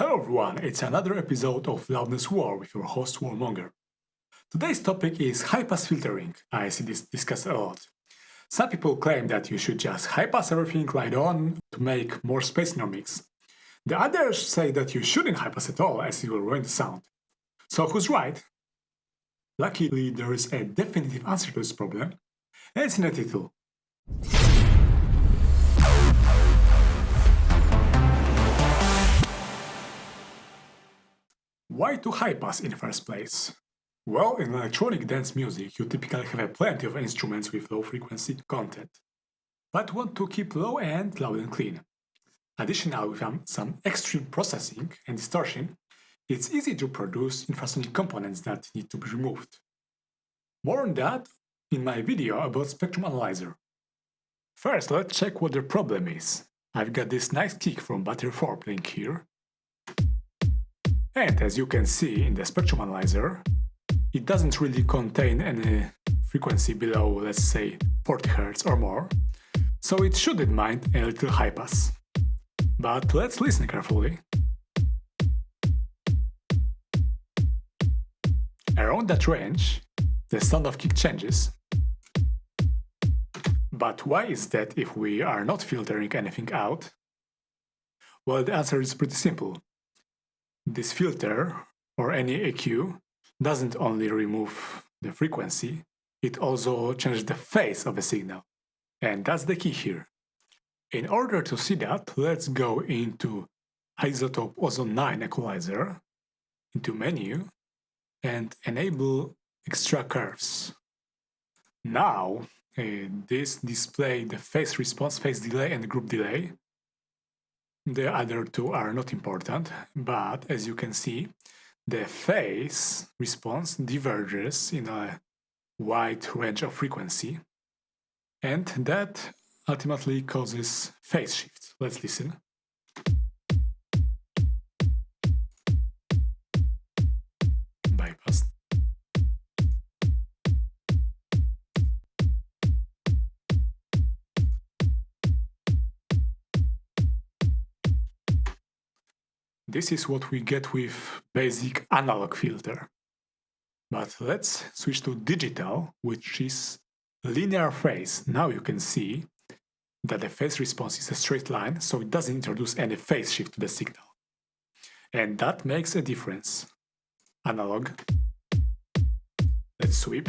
Hello everyone, it's another episode of Loudness War with your host Warmonger. Today's topic is high-pass filtering. I see this discussed a lot. Some people claim that you should just high-pass everything right on to make more space in your mix. The others say that you shouldn't high-pass at all as it will ruin the sound. So who's right? Luckily, there is a definitive answer to this problem, and it's in the title. Why to high-pass in the first place? Well, in electronic dance music, you typically have plenty of instruments with low frequency content, but want to keep low end loud and clean. Additionally, with some extreme processing and distortion, it's easy to produce infrasonic components that need to be removed. More on that in my video about spectrum analyzer. First, let's check what the problem is. I've got this nice kick from Battery 4 playing here. And as you can see in the spectrum analyzer, it doesn't really contain any frequency below, let's say, 40 Hz or more, so it shouldn't mind a little high pass. But let's listen carefully. Around that range, the sound of kick changes. But why is that if we are not filtering anything out? Well, the answer is pretty simple. This filter, or any EQ, doesn't only remove the frequency, it also changes the phase of a signal. And that's the key here. In order to see that, let's go into Isotope Ozone 9 Equalizer, into Menu, and enable Extra Curves. Now, this displays the phase response, phase delay, and group delay. The other two are not important, but as you can see, the phase response diverges in a wide range of frequency, and that ultimately causes phase shifts. Let's listen. Bypass. This is what we get with basic analog filter. But let's switch to digital, which is linear phase. Now you can see that the phase response is a straight line, so it doesn't introduce any phase shift to the signal. And that makes a difference. Analog. Let's sweep.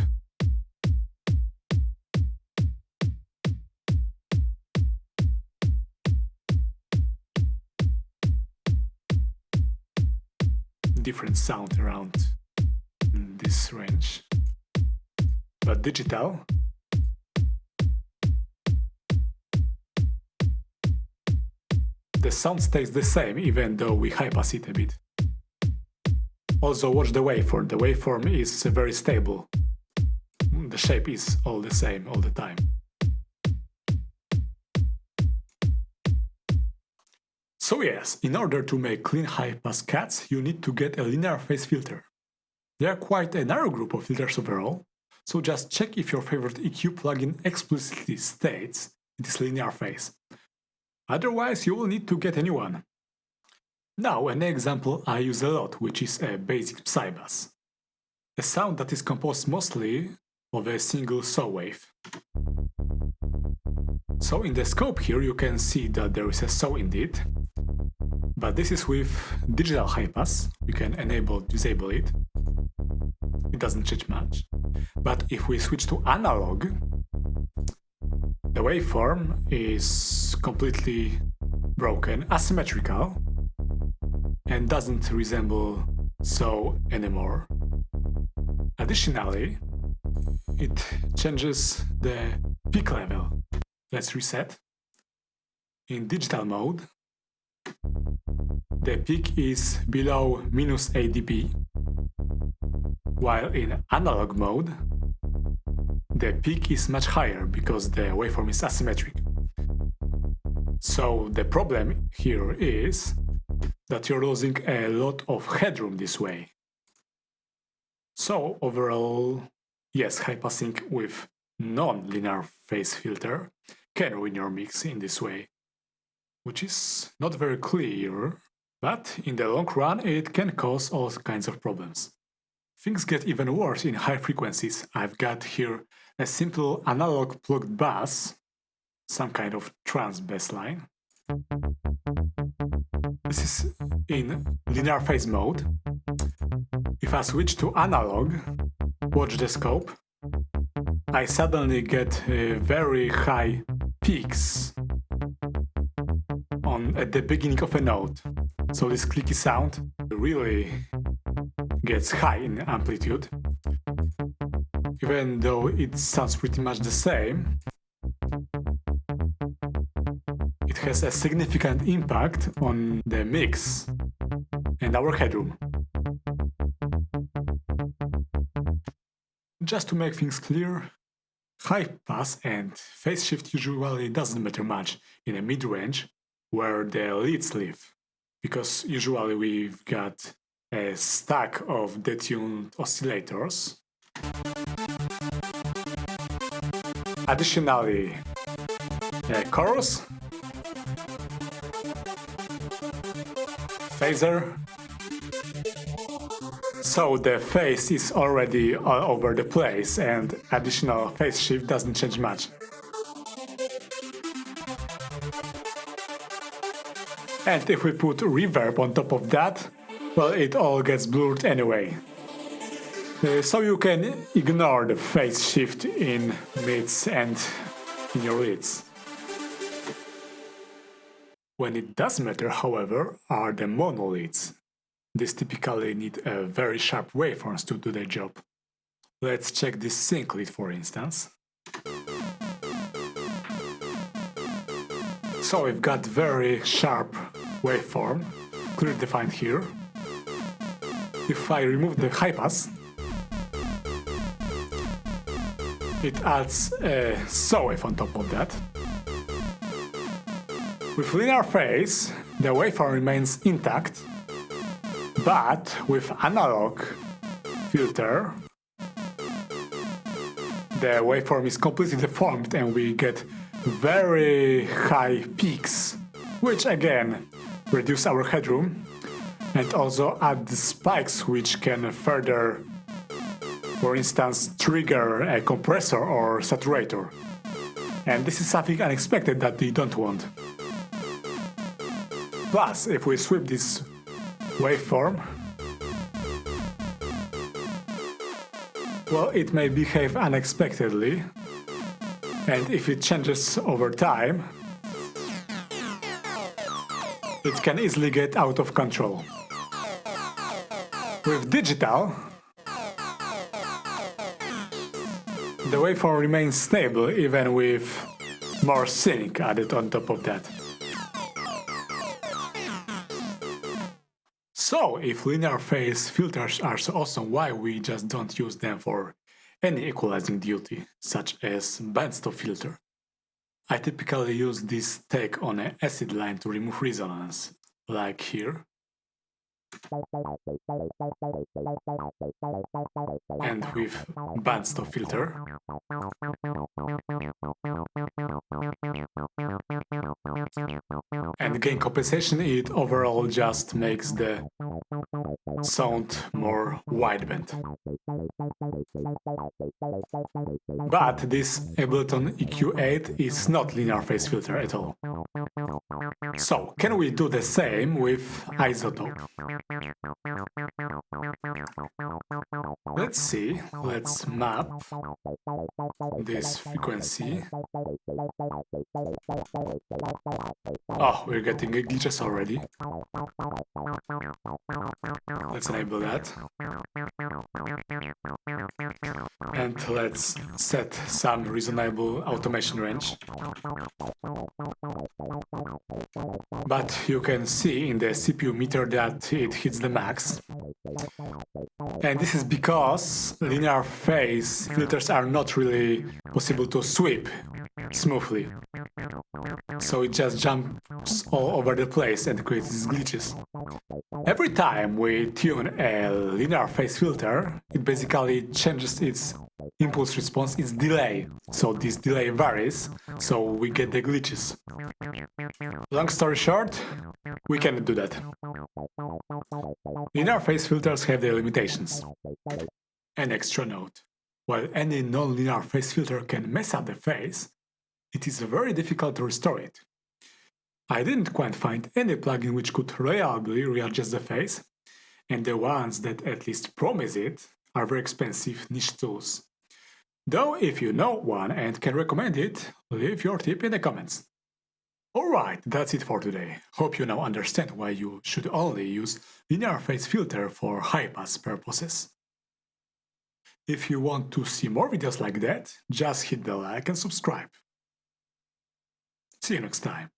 Different sound around this range. But digital, the sound stays the same even though we high pass it a bit. Also watch the waveform. The waveform is very stable. The shape is all the same all the time. So yes, in order to make clean high-pass cuts, you need to get a linear phase filter. They are quite a narrow group of filters overall, so just check if your favorite EQ plugin explicitly states it is linear phase. Otherwise, you will need to get a new one. Now, an example I use a lot, which is a basic Psybass. A sound that is composed mostly of a single saw wave. So in the scope here you can see that there is a saw indeed, but this is with digital high pass. You can enable, disable it. It doesn't change much. But if we switch to analog, the waveform is completely broken, asymmetrical, and doesn't resemble saw anymore. Additionally, it changes the peak level. Let's reset. In digital mode, the peak is below -8 dB, while in analog mode, the peak is much higher because the waveform is asymmetric. So the problem here is that you're losing a lot of headroom this way. So overall, yes, high passing with non-linear phase filter can ruin your mix in this way, which is not very clear But in the long run, it can cause all kinds of problems. Things get even worse in high frequencies. I've got here a simple analog plugged bass, some kind of trance bass line. This is in linear phase mode. If I switch to analog, watch the scope, I suddenly get very high peaks at the beginning of a note. So this clicky sound really gets high in amplitude. Even though it sounds pretty much the same, it has a significant impact on the mix and our headroom. Just to make things clear, high pass and phase shift usually doesn't matter much in a mid-range where the leads live, because usually we've got a stack of detuned oscillators. Additionally, a chorus, phaser, so the phase is already all over the place and additional phase shift doesn't change much. And if we put reverb on top of that, well, it all gets blurred anyway. So you can ignore the phase shift in mids and in your leads. When it does matter, however, are the mono leads. These typically need very sharp waveforms to do their job. Let's check this sync lead, for instance. So we've got very sharp waveform, clearly defined here. If I remove the high pass, it adds a saw wave on top of that. With linear phase, the waveform remains intact, but with analog filter, the waveform is completely deformed and we get very high peaks, which again reduce our headroom and also add the spikes, which can further, for instance, trigger a compressor or saturator. And this is something unexpected that we don't want. Plus, if we sweep this waveform, well, it may behave unexpectedly, and if it changes over time, it can easily get out of control. With digital, the waveform remains stable even with more sync added on top of that. So, if linear phase filters are so awesome, why we just don't use them for any equalizing duty, such as bandstop filter? I typically use this take on an acid line to remove resonance, like here. And with bandstop filter. And gain compensation, it overall just makes the sound more wideband. But this Ableton EQ8 is not linear phase filter at all. So, can we do the same with isotope? Let's see, let's map this frequency. Oh, we're getting glitches already. Let's enable that. And let's set some reasonable automation range. But you can see in the CPU meter that it hits the max. And this is because linear phase filters are not really possible to sweep smoothly. So it just jumps all over the place and creates these glitches. Every time we tune a linear phase filter, it basically changes its impulse response, its delay. So this delay varies, so we get the glitches. Long story short, we cannot do that. Linear phase filters have their limitations. An extra note: while any non-linear phase filter can mess up the phase, it is very difficult to restore it. I didn't quite find any plugin which could reliably readjust the phase, and the ones that at least promise it are very expensive niche tools. Though if you know one and can recommend it, leave your tip in the comments. Alright, that's it for today. Hope you now understand why you should only use linear phase filter for high-pass purposes. If you want to see more videos like that, just hit the like and subscribe. See you next time.